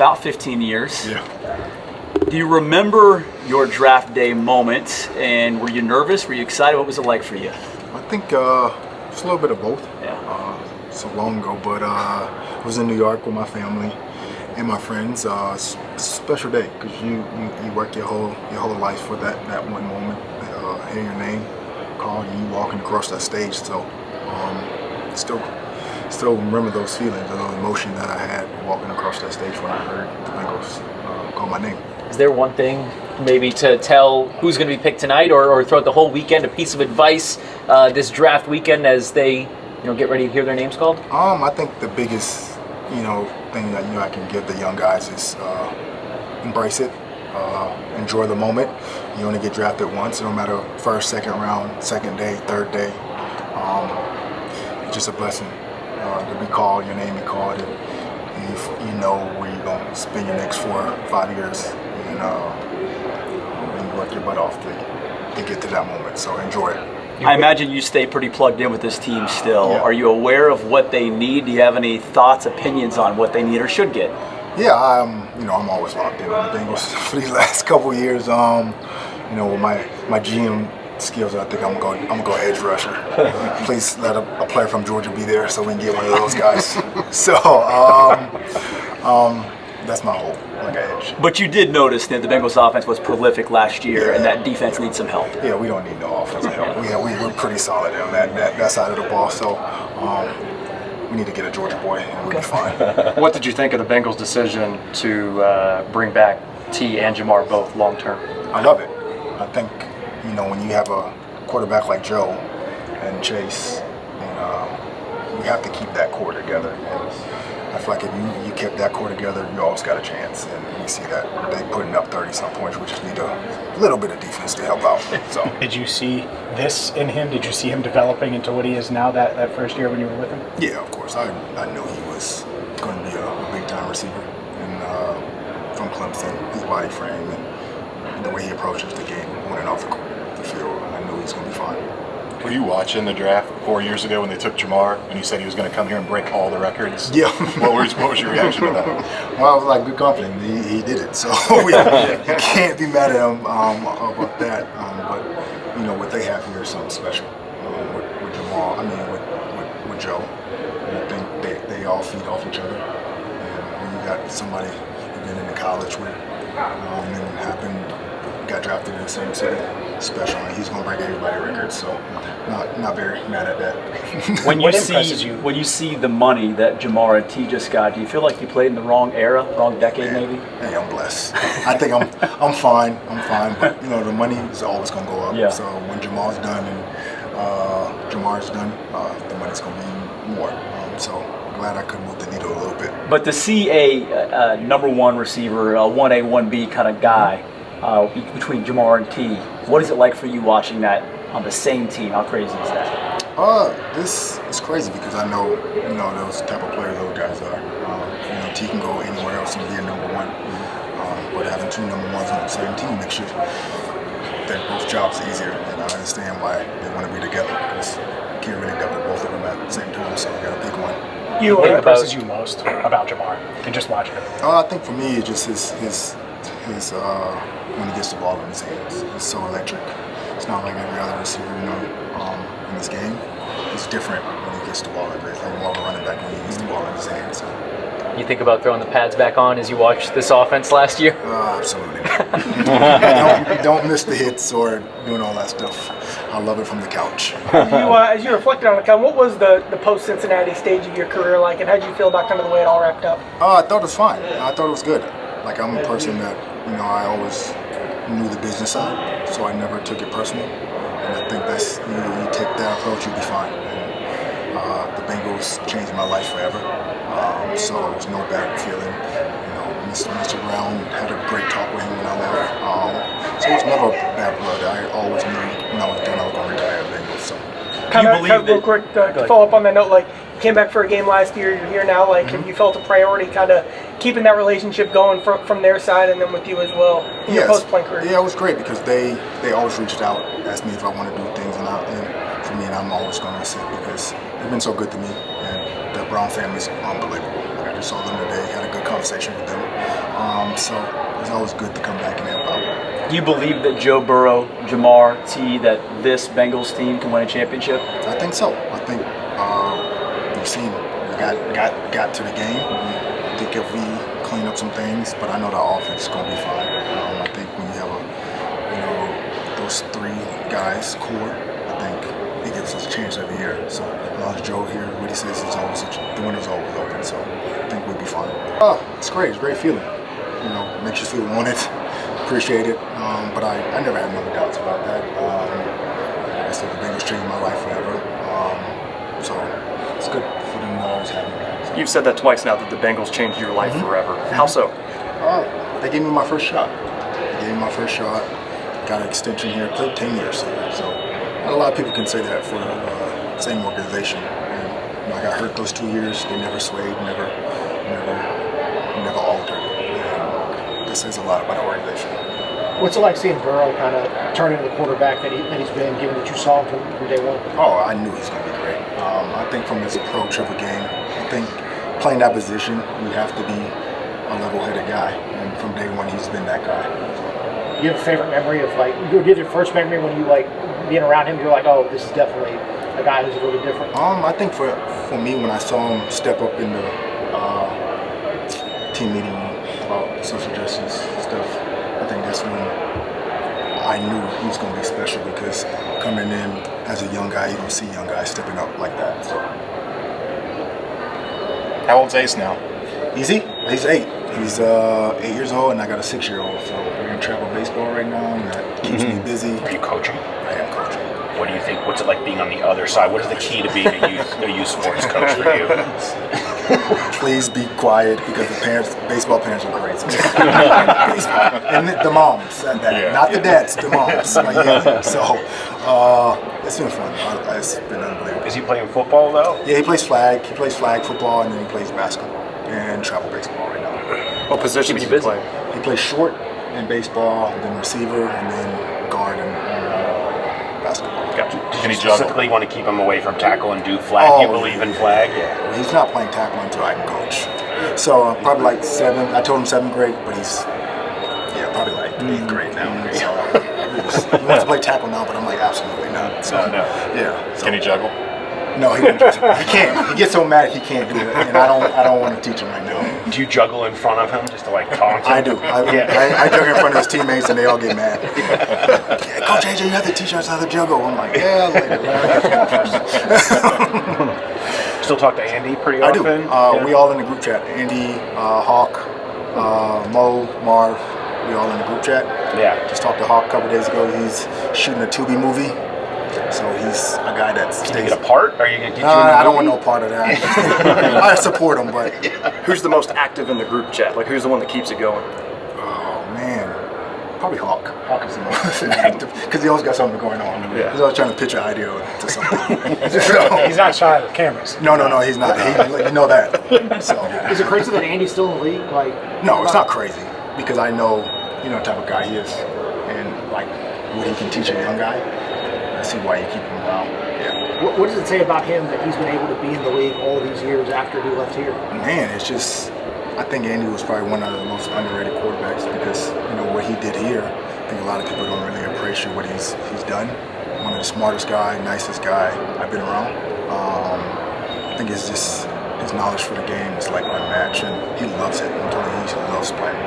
About 15 years. Yeah. Do you remember your draft day moment, and were you nervous? Were you excited? What was it like for you? I think it's a little bit of both. Yeah. So long ago, but I was in New York with my family and my friends. It's a special day because you work your whole life for that one moment. Hear your name called and you walking across that stage. So still remember those feelings, those emotions that I had walking across that stage when I heard the Bengals call my name. Is there one thing maybe to tell who's going to be picked tonight, or throughout the whole weekend, a piece of advice this draft weekend as they get ready to hear their names called? I think the biggest thing that I can give the young guys is embrace it, enjoy the moment. You only get drafted once, no matter first, second round, second day, third day. It's just a blessing to be called, your name be called, and you know where you're going to spend your next 4 or 5 years, and you work your butt off to get to that moment. So enjoy it. I imagine you stay pretty plugged in with this team still. Yeah. Are you aware of what they need? Do you have any thoughts, opinions on what they need or should get? Yeah, I'm always locked in on the Bengals for these last couple of years. With my GM skills, I think I'm gonna go edge rusher. Please let a player from Georgia be there so we can get one of those guys. So that's my hope, like an edge. But you did notice that the Bengals offense was prolific last year, and that defense needs some help. Yeah, we don't need no offensive help. We're pretty solid on that side of the ball. So we need to get a Georgia boy, and we'll be fine. What did you think of the Bengals' decision to bring back T and Jamar both long term? I love it. I think when you have a quarterback like Joe and Chase, you have to keep that core together. And I feel like if you kept that core together, you always got a chance. And we see that they putting up 30-some points. We just need a little bit of defense to help out. So. Did you see this in him? Did you see him developing into what he is now that first year when you were with him? Yeah, of course. I knew he was going to be a big-time receiver. And from Clemson, his body frame and the way he approaches the game on and off the field, I knew he was going to be fine. Were you watching the draft 4 years ago when they took Jamar and he said he was going to come here and break all the records? Yeah. What was your reaction to that? Well, I was like, good company. He did it. So you can't be mad at him about that. But what they have here is something special with Jamal. With Joe. And I think they all feed off each other. And when you got somebody you've been into college with, and then got drafted in the same city, special, and he's going to break everybody's records. So not very mad at that. When you see the money that Jamar and T just got, do you feel like you played in the wrong era, wrong decade, maybe? Hey, I'm blessed. I think I'm fine. But the money is always going to go up. Yeah. So when Jamal's done and Jamar's done, the money's going to be more. So glad I could move the needle a little bit. But to see a number one receiver, a 1A, 1B kind of guy between Jamar and T, what is it like for you watching that on the same team? How crazy is that? This is crazy because I know those type of players those guys are. T can go anywhere else and be a number one. But having two number ones on the same team makes you think both jobs easier. And I understand why they want to be together because you can't really double both of them at the same time. So you got to pick one. What impresses you most about Jamar and just watching him? I think for me, it's just his when he gets the ball in his hands, it's so electric. It's not like every other receiver, in this game. It's different when he gets the ball. It's like more of a running back when he gets the ball in his hands. You think about throwing the pads back on as you watch this offense last year? Absolutely. don't miss the hits or doing all that stuff. I love it from the couch. As you reflected on it, what was the post-Cincinnati stage of your career like, and how did you feel about kind of the way it all wrapped up? I thought it was fine. I thought it was good. Like, I'm a person that, I always knew the business side, so I never took it personal. And I think that's, you take that approach, you'll be fine. And the Bengals changed my life forever. So it was no bad feeling. Mr. Brown had a great talk with him when I left. So it was never bad blood. I always knew when I was done I was going to retire at Bengals. So. Kind of real quick to follow up on that note, you came back for a game last year, you're here now, have you felt a priority kind of keeping that relationship going from their side and then with you as well in your post-playing career? Yeah, it was great because they always reached out, asked me if I want to do things, and for me, I'm always going to sit because they've been so good to me, and the Brown family's unbelievable. I just saw them today, had a good conversation with them. So it's always good to come back and help out. Do you believe that Joe Burrow, Jamar, T, that this Bengals team can win a championship? I think so. I think you've seen we got to the game. I think if we clean up some things, but I know the offense is going to be fine. I think when you have those three guys core, I think it gives us a chance every year. So as long as Joe here, what he says is always the window's always open. So I think we'll be fine. It's great. It's a great feeling. Makes you feel wanted, appreciated. But I never had no doubts about that. I said the Bengals changed my life forever. So it's good for them to always have me. You've said that twice now, that the Bengals changed your life forever. How so? They gave me my first shot. Got an extension here. Played 10 years here. So not a lot of people can say that for the same organization. And I got hurt those 2 years. They never swayed, never altered. And this says a lot about the organization. What's it like seeing Burrow kind of turn into the quarterback that he's been, given that you saw him from day one? Oh, I knew he was going to be great. I think from his approach of a game, I think playing that position, you have to be a level-headed guy. And from day one, he's been that guy. You have a favorite memory of, you did your first memory when you, being around him, you're like, oh, this is definitely a guy who's a little bit different? I think for me, when I saw him step up in the team meeting about social justice stuff, I think that's when I knew he was going to be special, because coming in as a young guy, you don't see young guys stepping up like that. So. How old's Ace now? Easy? He's 8. He's 8 years old, and I got a 6-year-old. So we're in travel baseball right now, and that keeps me busy. Are you coaching? I am coaching. What do you think? What's it like being on the other side? What is the key to being a youth sports coach for you? Please be quiet, because the baseball parents are great. And the moms, not the dads, the moms. So it's been fun. It's been unbelievable. Is he playing football though? Yeah, he plays flag. He plays flag football, and then he plays basketball and travel baseball right now. What position do you play? He plays short in baseball, and then receiver, and then guard in basketball. Gotcha. Did you specifically want to keep him away from tackle and do flag? You believe in flag? Yeah. He's not playing tackle until I can coach. So probably like 7. I told him 7th grade, but he's probably like 8th grade now. So he wants to play tackle now, but I'm like, absolutely not. So yeah. So, can he juggle? No, he can't. He gets so mad he can't do it, and I don't want to teach him right now. Do you juggle in front of him just to taunt him? I do. I juggle in front of his teammates, and they all get mad. Yeah, Coach AJ, you have to teach us how to juggle. I'm like, later. Still talk to Andy pretty I often? do. We all in the group chat. Andy, Hawk, Mo, Marv. We all in the group chat. Yeah. Just talked to Hawk a couple days ago. He's shooting a Tubi movie. So he's a guy that stays. Can you get a part? Are you going to get you I don't want no part of that. I support him, but who's the most active in the group chat? Who's the one that keeps it going? Oh man, probably Hawk. Hawk is the most active, because he always got something going on. Yeah. He's always trying to pitch an idea to something. So, he's not shy with cameras. No, he's not. You know that. So is it crazy that Andy's still in the league? No, it's not crazy, because I know the type of guy he is, and what he can teach a young guy. I see why you keep him around. Yeah. What does it say about him that he's been able to be in the league all these years after he left here? Man, it's just, I think Andy was probably one of the most underrated quarterbacks, because what he did here, I think a lot of people don't really appreciate what he's done. One of the smartest guy, nicest guy I've been around. I think it's just his knowledge for the game is unmatched, and he loves it. I'm telling you, he loves playing